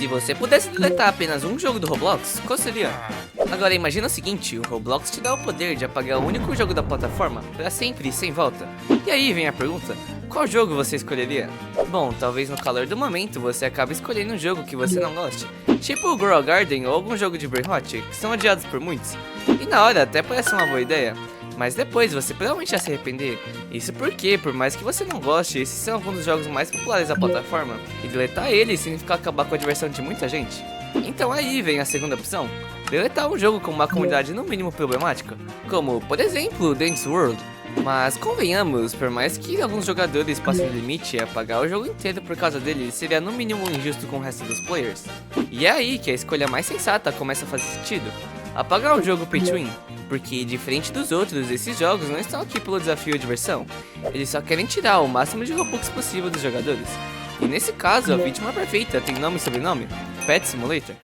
Se você pudesse deletar apenas um jogo do Roblox, qual seria? Agora imagina o seguinte, o Roblox te dá o poder de apagar o único jogo da plataforma pra sempre e sem volta. E aí vem a pergunta, qual jogo você escolheria? Bom, talvez no calor do momento você acabe escolhendo um jogo que você não goste, tipo o Grow Garden ou algum jogo de Brainrot, que são odiados por muitos. E na hora até parece uma boa ideia, mas depois você provavelmente vai se arrepender. Isso porque, por mais que você não goste, esses são alguns dos jogos mais populares da plataforma, e deletar eles significa acabar com a diversão de muita gente. Então aí vem a segunda opção, deletar um jogo com uma comunidade no mínimo problemática, como, por exemplo, Dance World. Mas convenhamos, por mais que alguns jogadores passem do limite, apagar o jogo inteiro por causa dele seria no mínimo injusto com o resto dos players. E é aí que a escolha mais sensata começa a fazer sentido, apagar o jogo Pay to Win, porque diferente dos outros, esses jogos não estão aqui pelo desafio e diversão, eles só querem tirar o máximo de Robux possível dos jogadores. E nesse caso, a vítima perfeita tem nome e sobrenome, Pet Simulator.